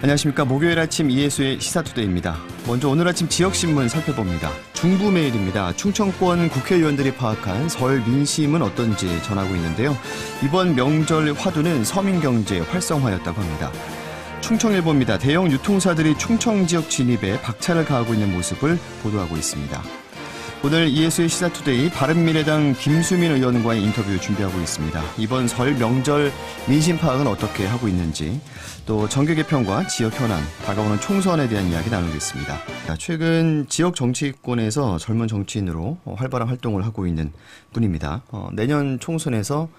안녕하십니까. 목요일 아침 이혜수의 시사투데이입니다. 먼저 오늘 아침 지역신문 살펴봅니다. 중부메일입니다. 충청권 국회의원들이 파악한 설 민심은 어떤지 전하고 있는데요. 이번 명절 화두는 서민경제 활성화였다고 합니다. 충청일보입니다. 대형 유통사들이 충청 지역 진입에 박차를 가하고 있는 모습을 보도하고 있습니다. 오늘 이혜수의 시사투데이 바른미래당 김수민 의원과의 인터뷰 준비하고 있습니다. 이번 설 명절 민심 파악은 어떻게 하고 있는지, 또 정계 개편과 지역 현안, 다가오는 총선에 대한 이야기 나누겠습니다. 최근 지역 정치권에서 젊은 정치인으로 활발한 활동을 하고 있는 분입니다. 내년 총선에서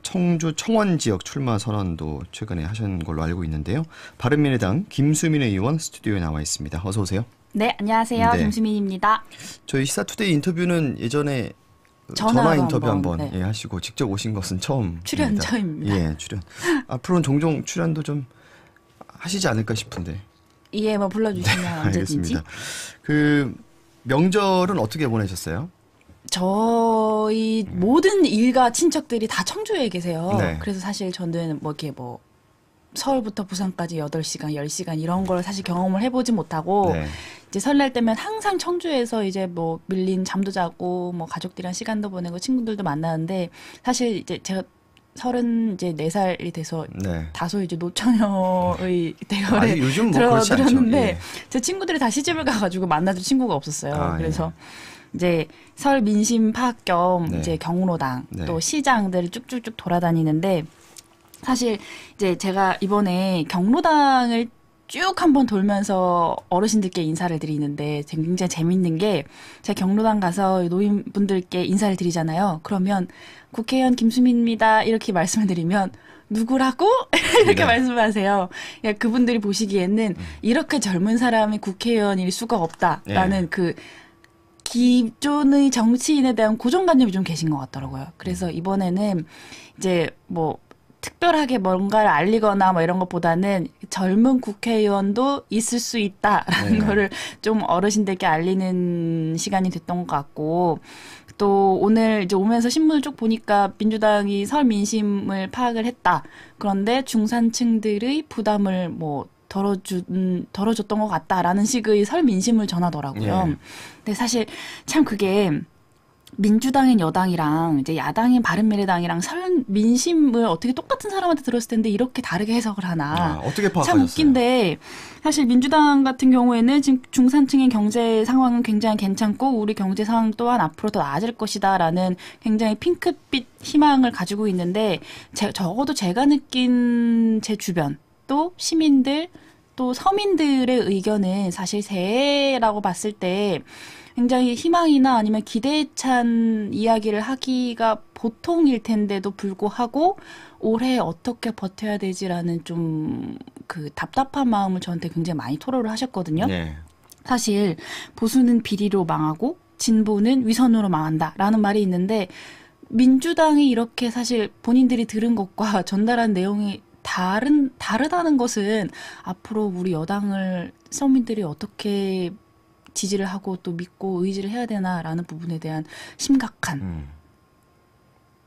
청주 청원 지역 출마 선언도 최근에 하신 걸로 알고 있는데요. 바른미래당 김수민 의원 스튜디오에 나와 있습니다. 어서 오세요. 네, 안녕하세요. 네. 김수민입니다. 저희 시사투데이 인터뷰는 예전에 전화 인터뷰 한번 네. 하시고 직접 오신 것은 처음입니다. 출연 처음입니다. 예, 출연. 앞으로는 종종 출연도 좀 하시지 않을까 싶은데. 예, 뭐 불러주시면 네, 언제든지. 알겠습니다. 그 명절은 어떻게 보내셨어요? 저희 모든 일가 친척들이 다 청주에 계세요. 네. 그래서 사실 저는 서울부터 부산까지 8시간, 10시간 이런 걸 사실 경험을 해보지 못하고 네. 이제 설날 때면 항상 청주에서 이제 밀린 잠도 자고 가족들이랑 시간도 보내고 친구들도 만나는데, 사실 이제 제가 34살이 돼서 네. 다소 이제 노처녀의 대열에 요즘 그렇지 않죠. 들었는데 예. 제 친구들이 다 시집을 가가지고 만나줄 친구가 없었어요. 그래서 예. 이제 설 민심 파악 겸 네. 이제 경로당 네. 또 시장들을 쭉쭉쭉 돌아다니는데, 사실 이제 제가 이번에 경로당을 쭉 한번 돌면서 어르신들께 인사를 드리는데 굉장히 재밌는 게, 제가 경로당 가서 노인분들께 인사를 드리잖아요. 그러면 국회의원 김수민입니다 이렇게 말씀을 드리면 누구라고? 이렇게 네. 말씀하세요. 그러니까 그분들이 보시기에는 이렇게 젊은 사람이 국회의원일 수가 없다라는 네. 그 기존의 정치인에 대한 고정관념이 좀 계신 것 같더라고요. 그래서 이번에는 이제 특별하게 뭔가를 알리거나 이런 것보다는 젊은 국회의원도 있을 수 있다라는 네. 거를 좀 어르신들께 알리는 시간이 됐던 것 같고, 또 오늘 이제 오면서 신문을 쭉 보니까 민주당이 설 민심을 파악을 했다. 그런데 중산층들의 부담을 덜어줬던 것 같다라는 식의 설 민심을 전하더라고요. 예. 근데 사실 참 그게 민주당인 여당이랑 이제 야당인 바른미래당이랑 설 민심을 어떻게 똑같은 사람한테 들었을 텐데 이렇게 다르게 해석을 하나. 어떻게 파악하셨어요? 참 웃긴데, 사실 민주당 같은 경우에는 지금 중산층의 경제 상황은 굉장히 괜찮고 우리 경제 상황 또한 앞으로 더 나아질 것이다라는 굉장히 핑크빛 희망을 가지고 있는데, 적어도 제가 느낀 제 주변 또 시민들 또 서민들의 의견은 사실 새해라고 봤을 때 굉장히 희망이나 아니면 기대에 찬 이야기를 하기가 보통일 텐데도 불구하고 올해 어떻게 버텨야 되지라는 좀 그 답답한 마음을 저한테 굉장히 많이 토로를 하셨거든요. 네. 사실 보수는 비리로 망하고 진보는 위선으로 망한다라는 말이 있는데, 민주당이 이렇게 사실 본인들이 들은 것과 전달한 내용이 다르다는 것은 앞으로 우리 여당을 서민들이 어떻게 지지를 하고 또 믿고 의지를 해야 되나라는 부분에 대한 심각한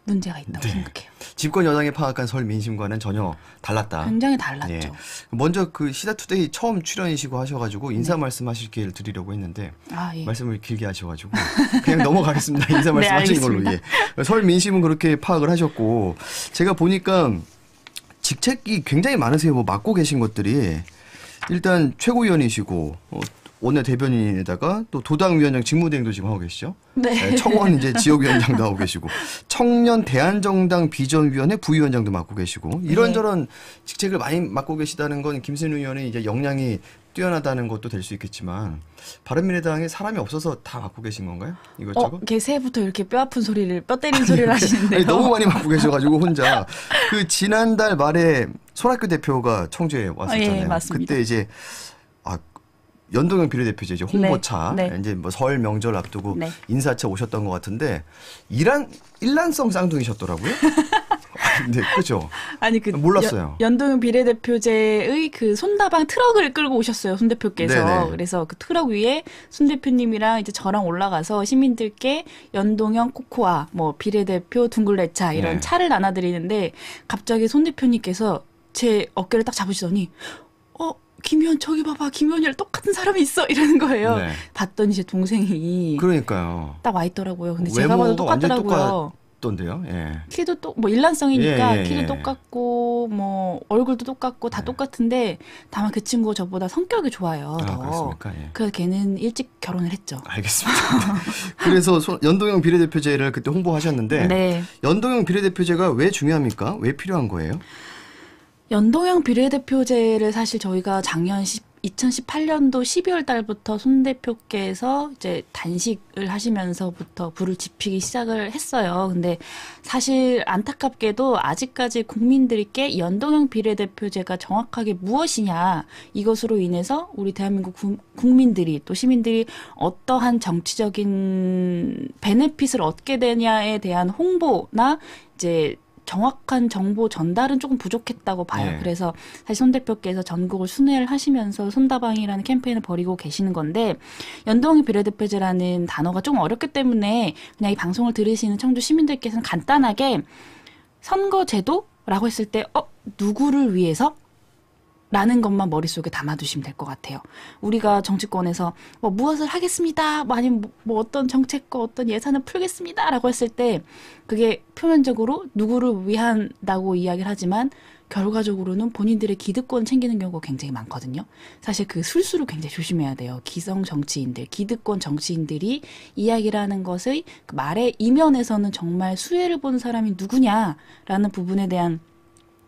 문제가 있다고 생각해요. 집권 여당이 파악한 설 민심과는 전혀 달랐다. 굉장히 달랐죠. 예. 먼저 그 시사투데이 처음 출연이시고 하셔가지고 인사 말씀하실 기회를 드리려고 했는데 예. 말씀을 길게 하셔가지고 그냥 넘어가겠습니다. 인사 네, 말씀하신 걸로. 알겠습니다. 예. 설 민심은 그렇게 파악을 하셨고, 제가 보니까 직책이 굉장히 많으세요. 맡고 계신 것들이 일단 최고위원이시고 원내 대변인에다가 또 도당위원장 직무대행도 지금 하고 계시죠. 네. 청원 이제 지역위원장도 하고 계시고, 청년 대한정당 비전위원회 부위원장도 맡고 계시고, 이런저런 직책을 많이 맡고 계시다는 건 김수민 의원의 이제 역량이 뛰어나다는 것도 될 수 있겠지만, 바른미래당에 사람이 없어서 다 맡고 계신 건가요? 이것저것? 걔 새해부터 이렇게 뼈 때리는 소리를 하시는데요. 너무 많이 맡고 계셔가지고 혼자. 그 지난달 말에 손학규 대표가 청주에 왔었잖아요. 예, 맞습니다. 그때 이제 연동형 비례대표제 이제 홍보차, 네. 이제 설 명절 앞두고 네. 인사차 오셨던 것 같은데 일란성 쌍둥이셨더라고요. 네, 그죠. 아니 몰랐어요. 연동형 비례대표제의 그 손다방 트럭을 끌고 오셨어요, 손 대표께서. 네네. 그래서 그 트럭 위에 손 대표님이랑 이제 저랑 올라가서 시민들께 연동형 코코아, 비례대표 둥글레차 이런 네. 차를 나눠드리는데, 갑자기 손 대표님께서 제 어깨를 딱 잡으시더니 김의원 저기 봐봐. 김의원이랑 똑같은 사람이 있어. 이러는 거예요. 네. 봤더니 제 동생이 그러니까요. 딱 와 있더라고요. 근데 제가 봐도 똑같더라고요. 똑같던데요. 예. 키도 뭐 일란성이니까 예. 키도 똑같고 뭐 얼굴도 똑같고 다 똑같은데 다만 그 친구가 저보다 성격이 좋아요. 더. 그렇습니까? 예. 그래서 걔는 일찍 결혼을 했죠. 알겠습니다. 그래서 연동형 비례대표제를 그때 홍보하셨는데 네. 연동형 비례대표제가 왜 중요합니까? 왜 필요한 거예요? 연동형 비례대표제를 사실 저희가 작년 2018년도 12월 달부터 손 대표께서 이제 단식을 하시면서부터 불을 지피기 시작을 했어요. 근데 사실 안타깝게도 아직까지 국민들께 연동형 비례대표제가 정확하게 무엇이냐 이것으로 인해서 우리 대한민국 국민들이 또 시민들이 어떠한 정치적인 베네핏을 얻게 되냐에 대한 홍보나 이제 정확한 정보 전달은 조금 부족했다고 봐요. 네. 그래서 사실 손 대표께서 전국을 순회를 하시면서 손다방이라는 캠페인을 벌이고 계시는 건데 연동형 비례대표제라는 단어가 좀 어렵기 때문에 그냥 이 방송을 들으시는 청주 시민들께서는 간단하게 선거제도라고 했을 때 누구를 위해서? 라는 것만 머릿속에 담아두시면 될 것 같아요. 우리가 정치권에서 무엇을 하겠습니다. 아니면 뭐 어떤 정책과 어떤 예산을 풀겠습니다. 라고 했을 때 그게 표면적으로 누구를 위한다고 이야기를 하지만 결과적으로는 본인들의 기득권 챙기는 경우가 굉장히 많거든요. 사실 그 술수를 굉장히 조심해야 돼요. 기성 정치인들, 기득권 정치인들이 이야기를 하는 것의 그 말의 이면에서는 정말 수혜를 보는 사람이 누구냐라는 부분에 대한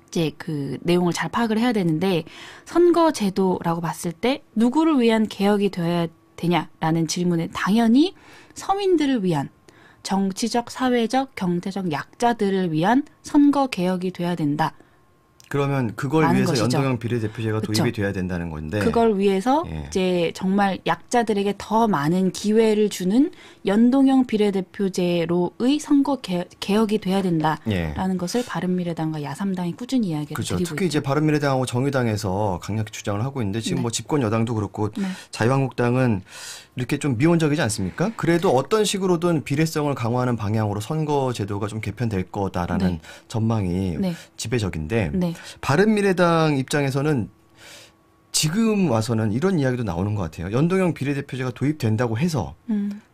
이제 그 내용을 잘 파악을 해야 되는데 선거제도라고 봤을 때 누구를 위한 개혁이 되어야 되냐라는 질문에 당연히 서민들을 위한 정치적, 사회적, 경제적 약자들을 위한 선거 개혁이 돼야 된다. 그러면 그걸 위해서 것이죠. 연동형 비례대표제가 그쵸. 도입이 돼야 된다는 건데 그걸 위해서 예. 이제 정말 약자들에게 더 많은 기회를 주는 연동형 비례대표제로의 선거 개혁이 돼야 된다라는 예. 것을 바른미래당과 야삼당이 꾸준히 이야기를 그렇죠. 드리고 특히 있죠. 이제 바른미래당하고 정의당에서 강력히 주장을 하고 있는데 지금 네. 뭐 집권 여당도 그렇고 네. 자유한국당은 이렇게 좀 미온적이지 않습니까? 그래도 어떤 식으로든 비례성을 강화하는 방향으로 선거제도가 좀 개편될 거다라는 네. 전망이 네. 지배적인데 네. 바른미래당 입장에서는 지금 와서는 이런 이야기도 나오는 것 같아요. 연동형 비례대표제가 도입된다고 해서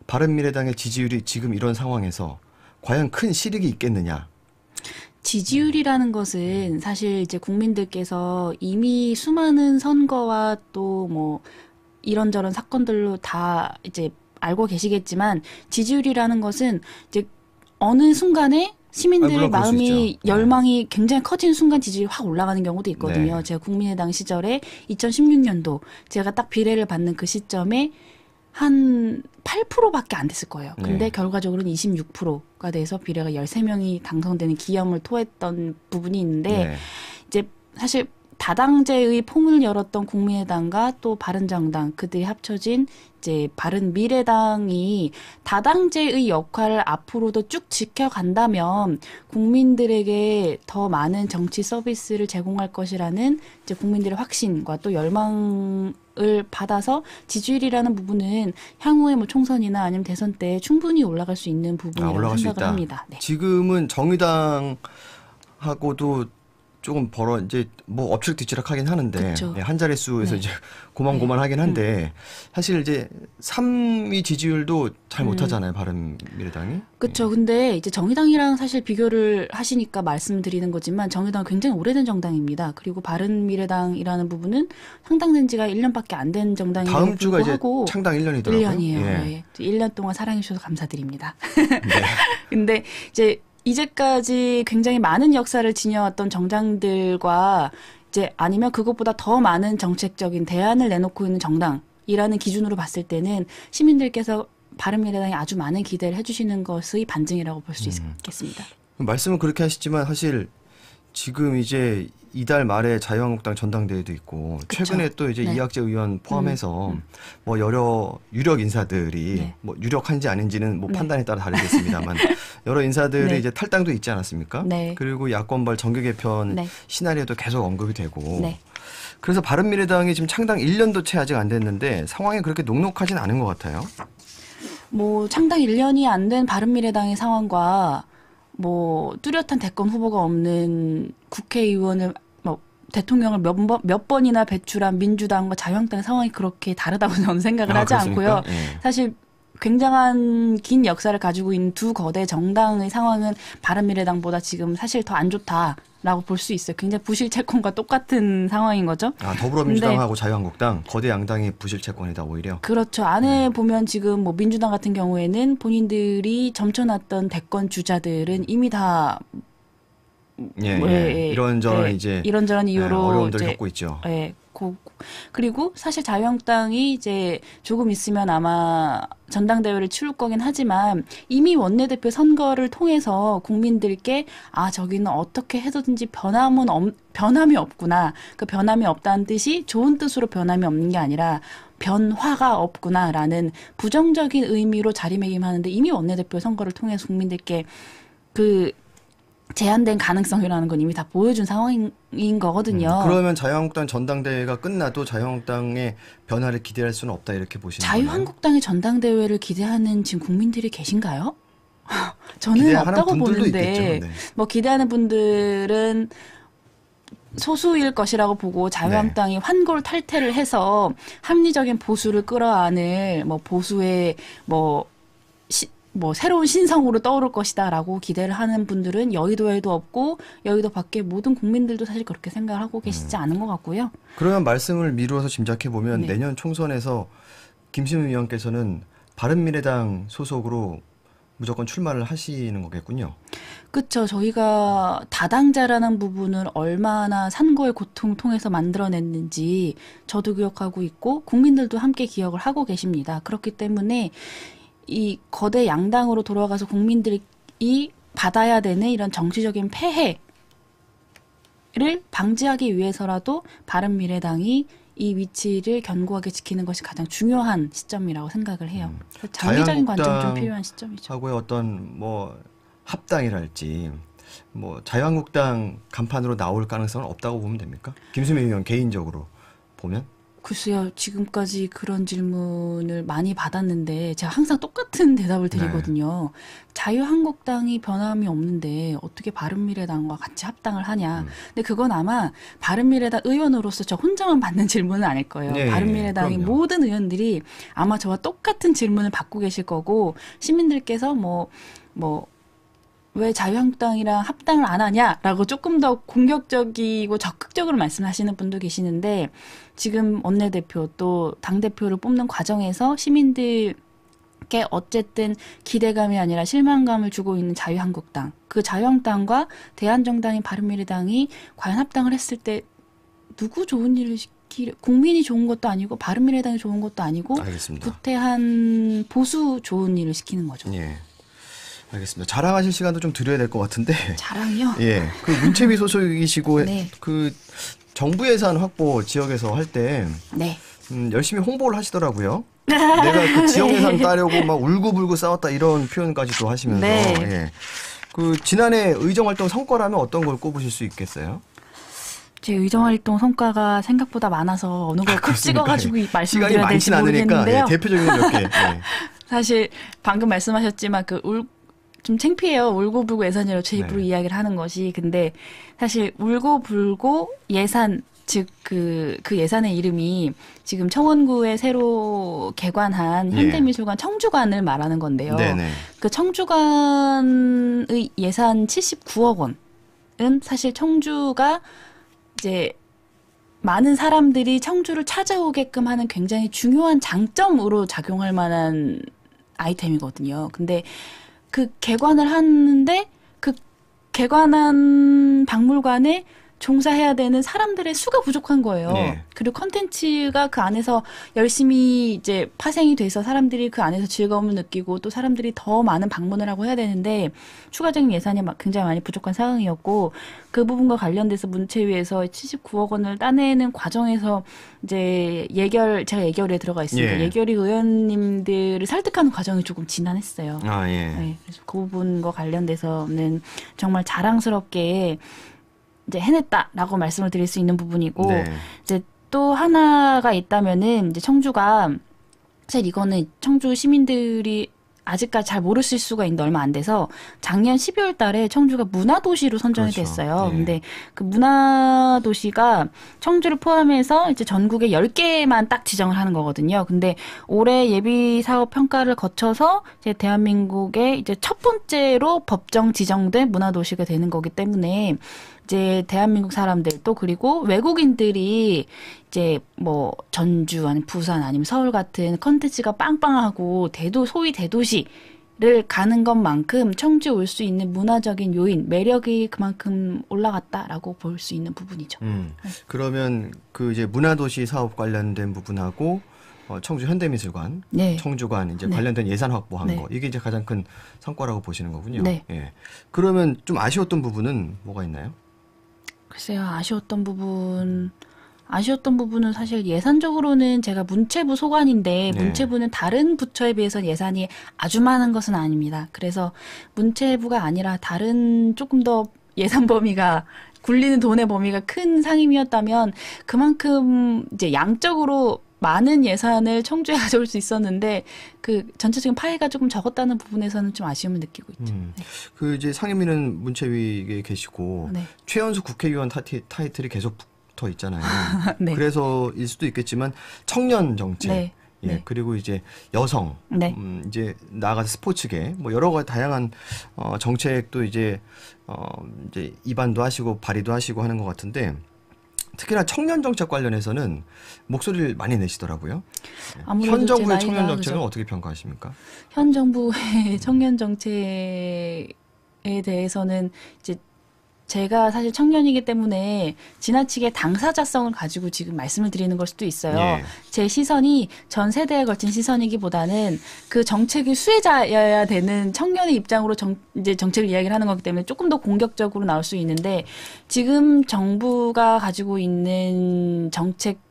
바른미래당의 지지율이 지금 이런 상황에서 과연 큰 실익이 있겠느냐. 지지율이라는 것은 사실 이제 국민들께서 이미 수많은 선거와 또 뭐 이런저런 사건들로 다 이제 알고 계시겠지만 지지율이라는 것은 이제 어느 순간에 시민들의 물론 그럴 수 마음이 있죠. 열망이 굉장히 커진 순간 지지율이 확 올라가는 경우도 있거든요. 네. 제가 국민의당 시절에 2016년도 제가 딱 비례를 받는 그 시점에 한 8%밖에 안 됐을 거예요. 근데 네. 결과적으로는 26%가 돼서 비례가 13명이 당선되는 기염을 토했던 부분이 있는데 네. 이제 사실 다당제의 포문을 열었던 국민의당과 또 바른정당 그들이 합쳐진 이제 바른미래당이 다당제의 역할을 앞으로도 쭉 지켜간다면 국민들에게 더 많은 정치 서비스를 제공할 것이라는 이제 국민들의 확신과 또 열망을 받아서 지지율이라는 부분은 향후에 뭐 총선이나 아니면 대선 때 충분히 올라갈 수 있는 부분이라고 올라갈 수 생각을 있다. 합니다. 네. 지금은 정의당하고도 조금 이제 뭐 엎칠뒤치락 하긴 하는데 그쵸. 한 자릿수에서 네. 이제 고만고만하긴 한데 사실 이제 3위 지지율도 잘 못하잖아요. 바른미래당이. 그렇죠. 근데 이제 정의당이랑 사실 비교를 하시니까 말씀드리는 거지만 정의당은 굉장히 오래된 정당입니다. 그리고 바른미래당이라는 부분은 상당된 지가 1년밖에 안 된 정당이고 다음 주가 이제 하고 창당 1년이더라고요. 1년이에요. 예. 네. 1년 동안 사랑해 주셔서 감사드립니다. 네. 근데 이제 이제까지 굉장히 많은 역사를 지녀왔던 정당들과 이제 아니면 그것보다 더 많은 정책적인 대안을 내놓고 있는 정당이라는 기준으로 봤을 때는 시민들께서 바른미래당에 아주 많은 기대를 해주시는 것의 반증이라고 볼 수 있겠습니다. 말씀은 그렇게 하시지만 사실 지금 이제 이달 말에 자유한국당 전당대회도 있고 그쵸. 최근에 또 이제 네. 이학재 의원 포함해서 뭐 여러 유력 인사들이 네. 뭐 유력한지 아닌지는 뭐 네. 판단에 따라 다르겠습니다만 여러 인사들이 네. 이제 탈당도 있지 않았습니까? 네. 그리고 야권발 정계 개편 네. 시나리오도 계속 언급이 되고 네. 그래서 바른미래당이 지금 창당 1년도 채 아직 안 됐는데 상황이 그렇게 녹록하진 않은 것 같아요. 뭐 창당 1년이 안 된 바른미래당의 상황과 뭐 뚜렷한 대권 후보가 없는 국회의원을 뭐 대통령을 몇 번이나 배출한 민주당과 자유한국당 상황이 그렇게 다르다고 저는 생각을 하지 그렇습니까? 않고요. 예. 사실 굉장한 긴 역사를 가지고 있는 두 거대 정당의 상황은 바른미래당보다 지금 사실 더 안 좋다라고 볼 수 있어요. 굉장히 부실 채권과 똑같은 상황인 거죠. 더불어민주당하고 자유한국당 거대 양당이 부실 채권이다 오히려. 그렇죠. 안에 보면 지금 뭐 민주당 같은 경우에는 본인들이 점쳐놨던 대권 주자들은 이미 다 이런저런 이제 이런저런 이유로 어려움들을 이제, 겪고 있죠. 그리고 사실 자유한국당이 이제 조금 있으면 아마 전당대회를 치를 거긴 하지만 이미 원내대표 선거를 통해서 국민들께 저기는 어떻게 해서든지 변함이 없구나. 그 변함이 없다는 뜻이 좋은 뜻으로 변함이 없는 게 아니라 변화가 없구나라는 부정적인 의미로 자리매김하는데 이미 원내대표 선거를 통해서 국민들께 그 제한된 가능성이라는 건 이미 다 보여준 상황인 거거든요. 그러면 자유한국당 전당대회가 끝나도 자유한국당의 변화를 기대할 수는 없다 이렇게 보시는 거예요? 자유한국당의 전당대회를 기대하는 지금 국민들이 계신가요? 저는 없다고 보는데 있겠죠. 네. 뭐 기대하는 분들은 소수일 것이라고 보고 자유한국당이 환골 탈퇴를 해서 합리적인 보수를 끌어안을 뭐 보수의 뭐 새로운 신성으로 떠오를 것이다라고 기대를 하는 분들은 여의도에도 없고 여의도 밖에 모든 국민들도 사실 그렇게 생각을 하고 계시지 않은 것 같고요. 그러면 말씀을 미루어서 짐작해 보면 내년 총선에서 김시문 위원께서는 바른미래당 소속으로 무조건 출마를 하시는 거겠군요. 그렇죠. 저희가 다당자라는 부분을 얼마나 산고의 고통 통해서 만들어냈는지 저도 기억하고 있고 국민들도 함께 기억을 하고 계십니다. 그렇기 때문에 이 거대 양당으로 돌아가서 국민들이 받아야 되는 이런 정치적인 폐해를 방지하기 위해서라도 바른미래당이 이 위치를 견고하게 지키는 것이 가장 중요한 시점이라고 생각을 해요. 장기적인 관점이 좀 필요한 시점이죠. 하고의 어떤 뭐 합당이랄지 뭐 자유한국당 간판으로 나올 가능성은 없다고 보면 됩니까? 김수미 의원 개인적으로 보면? 글쎄요. 지금까지 그런 질문을 많이 받았는데 제가 항상 똑같은 대답을 드리거든요. 자유한국당이 변함이 없는데 어떻게 바른미래당과 같이 합당을 하냐. 근데 그건 아마 바른미래당 의원으로서 저 혼자만 받는 질문은 아닐 거예요. 바른미래당의 그럼요. 모든 의원들이 아마 저와 똑같은 질문을 받고 계실 거고 시민들께서 왜 자유한국당이랑 합당을 안 하냐라고 조금 더 공격적이고 적극적으로 말씀하시는 분도 계시는데 지금 원내대표 또 당대표를 뽑는 과정에서 시민들께 어쨌든 기대감이 아니라 실망감을 주고 있는 자유한국당, 그 자유한국당과 대한정당인 바른미래당이 과연 합당을 했을 때 누구 좋은 일을 국민이 좋은 것도 아니고 바른미래당이 좋은 것도 아니고 알겠습니다. 구태한 보수 좋은 일을 시키는 거죠. 알겠습니다. 자랑하실 시간도 좀 드려야 될 것 같은데. 자랑이요? 그 문체위 소속이시고 네. 그 정부 예산 확보 지역에서 할 때 열심히 홍보를 하시더라고요. 내가 그 지역 예산 따려고 막 울고불고 싸웠다 이런 표현까지도 하시면서. 그 지난해 의정활동 성과라면 어떤 걸 꼽으실 수 있겠어요? 제 의정활동 성과가 생각보다 많아서 어느 걸 콕 찍어가지고 말씀드려야 될지 모르겠는데요. 대표적인 몇 개. 사실 방금 말씀하셨지만 좀 창피해요. 울고불고 예산이라고 제 입으로 이야기를 하는 것이. 근데 사실 울고불고 예산, 즉 그 예산의 이름이 지금 청원구에 새로 개관한 현대미술관 청주관을 말하는 건데요. 그 청주관의 예산 79억 원은 사실 청주가 이제 많은 사람들이 청주를 찾아오게끔 하는 굉장히 중요한 장점으로 작용할 만한 아이템이거든요. 근데 그 개관을 하는데 그 개관한 박물관에 종사해야 되는 사람들의 수가 부족한 거예요. 그리고 컨텐츠가 그 안에서 열심히 이제 파생이 돼서 사람들이 그 안에서 즐거움을 느끼고 또 사람들이 더 많은 방문을 하고 해야 되는데 추가적인 예산이 굉장히 많이 부족한 상황이었고 그 부분과 관련돼서 문체위에서 79억 원을 따내는 과정에서 이제 제가 예결에 들어가 있습니다. 예결위 의원님들을 설득하는 과정이 조금 지난했어요. 그래서 그 부분과 관련돼서는 정말 자랑스럽게 이제 해냈다라고 말씀을 드릴 수 있는 부분이고 이제 또 하나가 있다면은 이제 청주가 사실 이거는 청주 시민들이 아직까지 잘 모르실 수가 있는데 얼마 안 돼서 작년 12월 달에 청주가 문화도시로 선정이 그렇죠. 됐어요. 예. 근데 그 문화도시가 청주를 포함해서 이제 전국에 10개만 딱 지정을 하는 거거든요. 근데 올해 예비 사업 평가를 거쳐서 이제 대한민국의 이제 첫 번째로 법정 지정된 문화도시가 되는 거기 때문에 이제 대한민국 사람들 또 그리고 외국인들이 이제 뭐 전주 아니면 부산 아니면 서울 같은 컨텐츠가 빵빵하고 소위 대도시를 가는 것만큼 청주에 올 수 있는 문화적인 요인, 매력이 그만큼 올라갔다라고 볼 수 있는 부분이죠. 그러면 그 이제 문화도시 사업 관련된 부분하고 청주 현대미술관, 네. 청주관 이제 네. 관련된 예산 확보한 네. 거 이게 이제 가장 큰 성과라고 보시는 거군요. 네. 예. 그러면 좀 아쉬웠던 부분은 뭐가 있나요? 글쎄요, 아쉬웠던 부분은 사실 예산적으로는 제가 문체부 소관인데 네. 문체부는 다른 부처에 비해서 예산이 아주 많은 것은 아닙니다. 그래서 문체부가 아니라 다른 조금 더 예산 범위가 굴리는 돈의 범위가 큰 상임이었다면 그만큼 이제 양적으로 많은 예산을 청주에 가져올 수 있었는데 그 전체적인 파이가 조금 적었다는 부분에서는 좀 아쉬움을 느끼고 있죠. 네. 그 이제 상임위는 문체위에 계시고 네. 최연소 국회의원 타이틀이 계속 붙어 있잖아요. 네. 그래서일 수도 있겠지만 청년 정책, 네. 예, 네. 그리고 이제 여성, 네. 이제 나아가서 스포츠계, 뭐 여러 가지 다양한 정책도 이제 입안도 하시고 발의도 하시고 하는 것 같은데. 특히나 청년 정책 관련해서는 목소리를 많이 내시더라고요. 현 정부의 청년 정책은 어떻게 평가하십니까? 현 정부의 청년 정책에 대해서는 이제 제가 사실 청년이기 때문에 지나치게 당사자성을 가지고 지금 말씀을 드리는 걸 수도 있어요. 예. 제 시선이 전 세대에 걸친 시선이기보다는 그 정책의 수혜자여야 되는 청년의 입장으로 이제 정책을 이야기를 하는 거기 때문에 조금 더 공격적으로 나올 수 있는데 지금 정부가 가지고 있는 정책들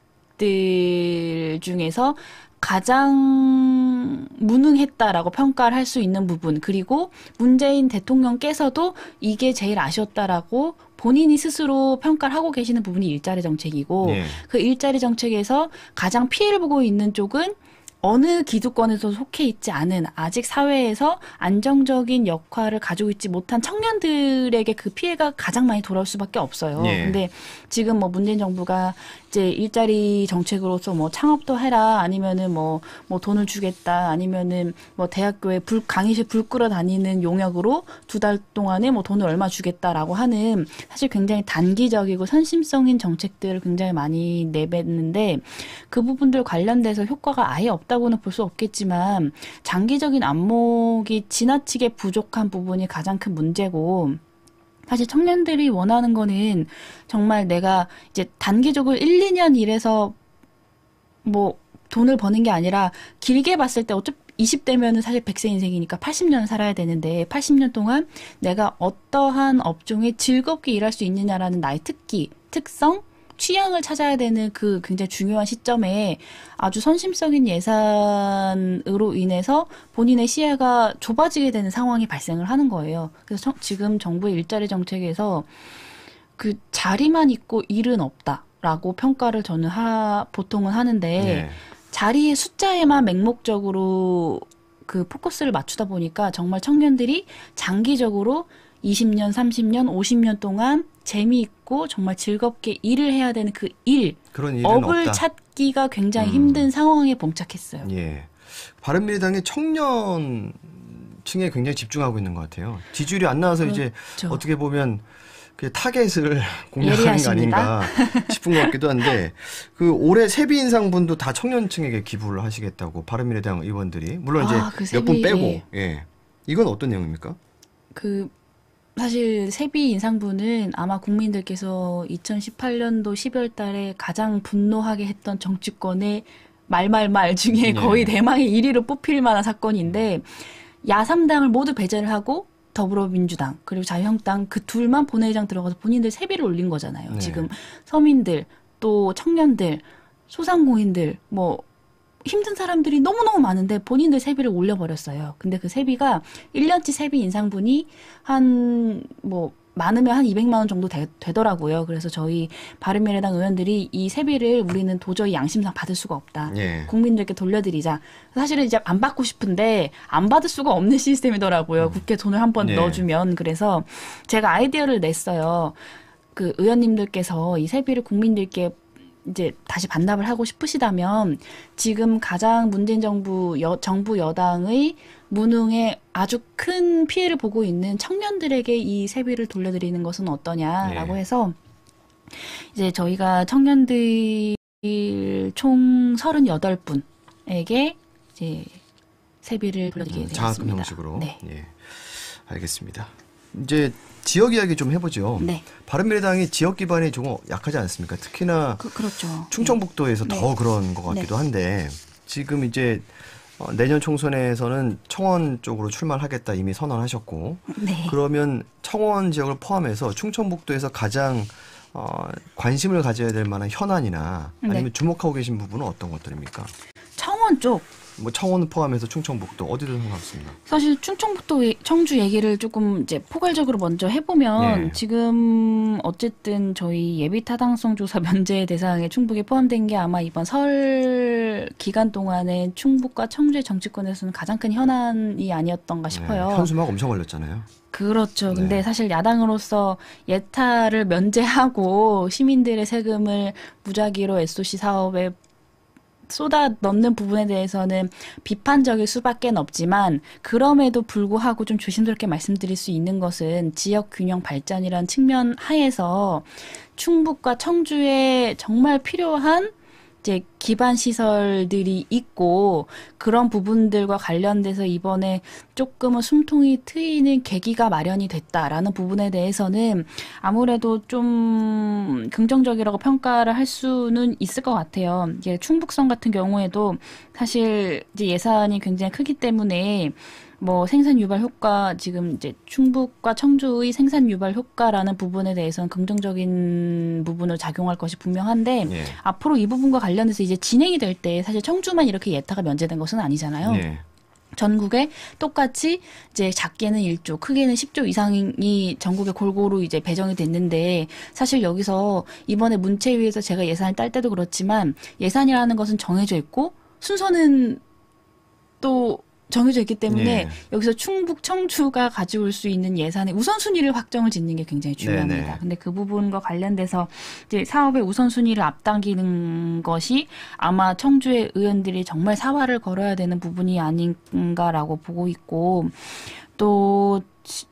중에서 가장 무능했다라고 평가를 할 수 있는 부분 그리고 문재인 대통령께서도 이게 제일 아쉬웠다라고 본인이 스스로 평가를 하고 계시는 부분이 일자리 정책이고 네. 그 일자리 정책에서 가장 피해를 보고 있는 쪽은 어느 기득권에서 속해 있지 않은 아직 사회에서 안정적인 역할을 가지고 있지 못한 청년들에게 그 피해가 가장 많이 돌아올 수밖에 없어요. 예. 근데 지금 뭐 문재인 정부가 이제 일자리 정책으로서 뭐 창업도 해라 아니면은 뭐 돈을 주겠다 아니면은 뭐 대학교에 강의실 불 끌어 다니는 용역으로 2달 동안에 뭐 돈을 얼마 주겠다라고 하는 사실 굉장히 단기적이고 선심성인 정책들을 굉장히 많이 내뱉는데 그 부분들 관련돼서 효과가 아예 없다고는 볼 수 없겠지만 장기적인 안목이 지나치게 부족한 부분이 가장 큰 문제고 사실 청년들이 원하는 거는 정말 내가 이제 단기적으로 1, 2년 일해서 뭐 돈을 버는 게 아니라 길게 봤을 때 어차피 20대면은 사실 100세 인생이니까 80년을 살아야 되는데 80년 동안 내가 어떠한 업종에 즐겁게 일할 수 있느냐라는 나의 특성, 취향을 찾아야 되는 그 굉장히 중요한 시점에 아주 선심성인 예산으로 인해서 본인의 시야가 좁아지게 되는 상황이 발생을 하는 거예요. 그래서 지금 정부의 일자리 정책에서 그 자리만 있고 일은 없다라고 평가를 저는 보통은 하는데 네. 자리의 숫자에만 맹목적으로 그 포커스를 맞추다 보니까 정말 청년들이 장기적으로 20년, 30년, 50년 동안 재미있고 정말 즐겁게 일을 해야 되는 그 그런 일은 업을 없다. 찾기가 굉장히 힘든 상황에 봉착했어요. 예. 바른미래당이 청년층에 굉장히 집중하고 있는 것 같아요. 지지율이 안 나와서 이제 그렇죠. 어떻게 보면 그 타겟을 공략하는 거 아닌가 싶은 것 같기도 한데 그 올해 세비 인상분도 다 청년층에게 기부를 하시겠다고 바른미래당 의원들이 물론 이제 그 몇 분 세비, 빼고 예. 이건 어떤 내용입니까? 사실 세비 인상분은 아마 국민들께서 2018년도 12월 달에 가장 분노하게 했던 정치권의 말 중에 거의 대망의 1위로 뽑힐 만한 사건인데 야3당을 모두 배제를 하고 더불어민주당 그리고 자유한국당 그 둘만 본회의장 들어가서 본인들 세비를 올린 거잖아요. 네. 지금 서민들 또 청년들 소상공인들 뭐 힘든 사람들이 너무너무 많은데 본인들 세비를 올려버렸어요. 근데 그 세비가 1년치 세비 인상분이 한 많으면 한 200만 원 정도 되더라고요. 그래서 저희 바른미래당 의원들이 이 세비를 우리는 도저히 양심상 받을 수가 없다. 예. 국민들께 돌려드리자. 사실은 이제 안 받고 싶은데 안 받을 수가 없는 시스템이더라고요. 국회 돈을 한번 예. 넣어주면. 그래서 제가 아이디어를 냈어요. 그 의원님들께서 이 세비를 국민들께 이제 다시 반납을 하고 싶으시다면 지금 가장 문재인 정부 여당의 무능에 아주 큰 피해를 보고 있는 청년들에게 이 세비를 돌려드리는 것은 어떠냐라고 해서 이제 저희가 청년들 총 38분에게 이제 세비를 돌려드리게 되었습니다. 장학금 형식으로. 네. 예. 알겠습니다. 이제 지역 이야기 좀 해보죠. 네. 바른미래당이 지역 기반이 조금 약하지 않습니까? 특히나 그렇죠. 충청북도에서 네. 더 그런 것 같기도 한데 지금 이제 내년 총선에서는 청원 쪽으로 출마를 하겠다 이미 선언하셨고 네. 그러면 청원 지역을 포함해서 충청북도에서 가장 관심을 가져야 될 만한 현안이나 아니면 네. 주목하고 계신 부분은 어떤 것들입니까? 청원 쪽. 뭐 청원을 포함해서 충청북도 어디든 상관없습니다. 사실 충청북도 청주 얘기를 조금 이제 포괄적으로 먼저 해보면 네. 지금 어쨌든 저희 예비 타당성 조사 면제 대상에 충북이 포함된 게 아마 이번 설 기간 동안에 충북과 청주의 정치권에서는 가장 큰 현안이 아니었던가 싶어요. 네, 현수막 엄청 걸렸잖아요. 그렇죠. 근데 네. 사실 야당으로서 예타를 면제하고 시민들의 세금을 무작위로 SOC 사업에 쏟아 넣는 부분에 대해서는 비판적일 수밖에 없지만 그럼에도 불구하고 좀 조심스럽게 말씀드릴 수 있는 것은 지역 균형 발전이라는 측면 하에서 충북과 청주에 정말 필요한 이제 기반 시설들이 있고 그런 부분들과 관련돼서 이번에 조금은 숨통이 트이는 계기가 마련이 됐다라는 부분에 대해서는 아무래도 좀 긍정적이라고 평가를 할 수는 있을 것 같아요. 이게 충북성 같은 경우에도 사실 이제 예산이 굉장히 크기 때문에 뭐 생산 유발 효과 지금 이제 충북과 청주의 생산 유발 효과라는 부분에 대해서는 긍정적인 부분을 작용할 것이 분명한데 예. 앞으로 이 부분과 관련해서 이제 진행이 될 때 사실 청주만 이렇게 예타가 면제된 것은 아니잖아요. 예. 전국에 똑같이 이제 작게는 1조, 크게는 10조 이상이 전국에 골고루 이제 배정이 됐는데 사실 여기서 이번에 문체위에서 제가 예산을 딸 때도 그렇지만 예산이라는 것은 정해져 있고 순서는 또 정해져 있기 때문에 예. 여기서 충북, 청주가 가지고 올 수 있는 예산의 우선순위를 확정을 짓는 게 굉장히 중요합니다. 네네. 근데 그 부분과 관련돼서 이제 사업의 우선순위를 앞당기는 것이 아마 청주의 의원들이 정말 사활을 걸어야 되는 부분이 아닌가라고 보고 있고 또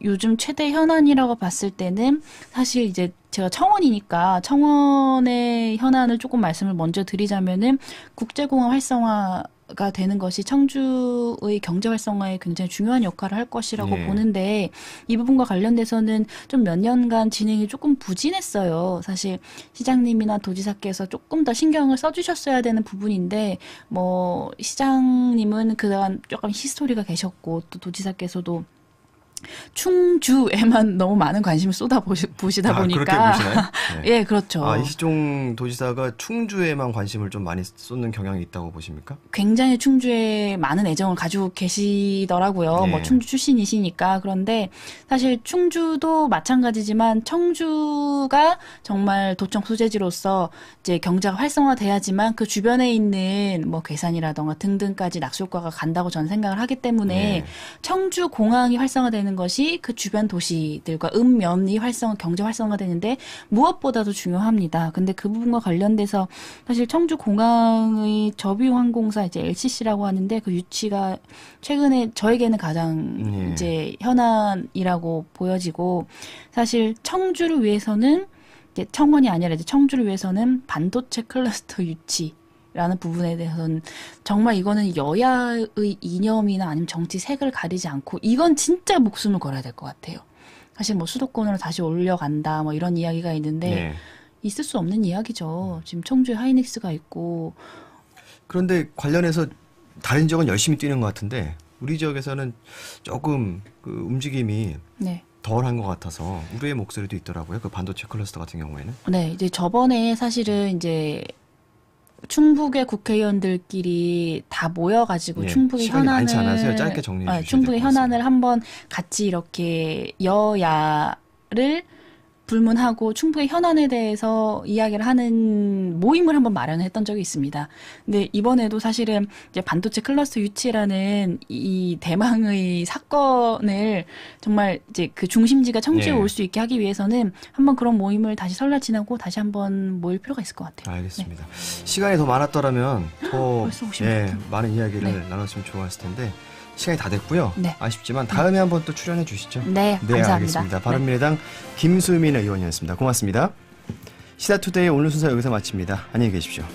요즘 최대 현안이라고 봤을 때는 사실 이제 제가 청원이니까 청원의 현안을 조금 말씀을 먼저 드리자면은 국제공항 활성화가 되는 것이 청주의 경제 활성화에 굉장히 중요한 역할을 할 것이라고 예. 보는데 이 부분과 관련돼서는 좀 몇 년간 진행이 조금 부진했어요. 사실 시장님이나 도지사께서 조금 더 신경을 써주셨어야 되는 부분인데 뭐 시장님은 그동안 조금 히스토리가 계셨고 또 도지사께서도 충주에만 너무 많은 관심을 보시다 보니까 그렇게 보시나요? 네. 예, 그렇죠. 이시종 도지사가 충주에만 관심을 좀 많이 쏟는 경향이 있다고 보십니까? 굉장히 충주에 많은 애정을 가지고 계시더라고요. 예. 뭐 충주 출신이시니까. 그런데 사실 충주도 마찬가지지만 청주가 정말 도청 소재지로서 이제 경제가 활성화돼야지만 그 주변에 있는 뭐 괴산이라던가 등등까지 낙수효과가 간다고 저는 생각을 하기 때문에 예. 청주 공항이 활성화되는 것이 그 주변 도시들과 읍면이 경제 활성화되는데 무엇보다도 중요합니다. 근데 그 부분과 관련돼서 사실 청주 공항의 저비용항공사 이제 LCC라고 하는데 그 유치가 최근에 저에게는 가장 이제 현안이라고 보여지고 사실 청주를 위해서는 이제 청원이 아니라 이제 청주를 위해서는 반도체 클러스터 유치 라는 부분에 대해서는 정말 이거는 여야의 이념이나 아니면 정치 색을 가리지 않고 이건 진짜 목숨을 걸어야 될 것 같아요. 사실 뭐 수도권으로 다시 올려간다 뭐 이런 이야기가 있는데 네. 있을 수 없는 이야기죠. 지금 청주에 하이닉스가 있고. 그런데 관련해서 다른 지역은 열심히 뛰는 것 같은데 우리 지역에서는 조금 그 움직임이 네. 덜한 것 같아서 우려의 목소리도 있더라고요. 그 반도체 클러스터 같은 경우에는. 네, 이제 저번에 사실은 이제 충북의 국회의원들끼리 다 모여가지고 예, 충북의 시간이 현안을 많지 않아서요. 짧게 정리해 주셔야 충북의 될것 같습니다. 현안을 한번 같이 이렇게 여야를 불문하고 충북의 현안에 대해서 이야기를 하는 모임을 한번 마련했던 적이 있습니다. 근데 이번에도 사실은 이제 반도체 클러스터 유치라는 이 대망의 사건을 정말 이제 그 중심지가 청주에 올 수 있게 하기 위해서는 한번 그런 모임을 다시 설날 지나고 다시 한번 모일 필요가 있을 것 같아요. 알겠습니다. 시간이 더 많았더라면 더 벌써 50분. 많은 이야기를 나눴으면 좋았을 텐데 시간이 다 됐고요. 네. 아쉽지만 다음에 한번 또 출연해 주시죠. 네, 감사합니다. 알겠습니다. 바른미래당 김수민 의원이었습니다. 고맙습니다. 시사투데이 오늘 순서 여기서 마칩니다. 안녕히 계십시오.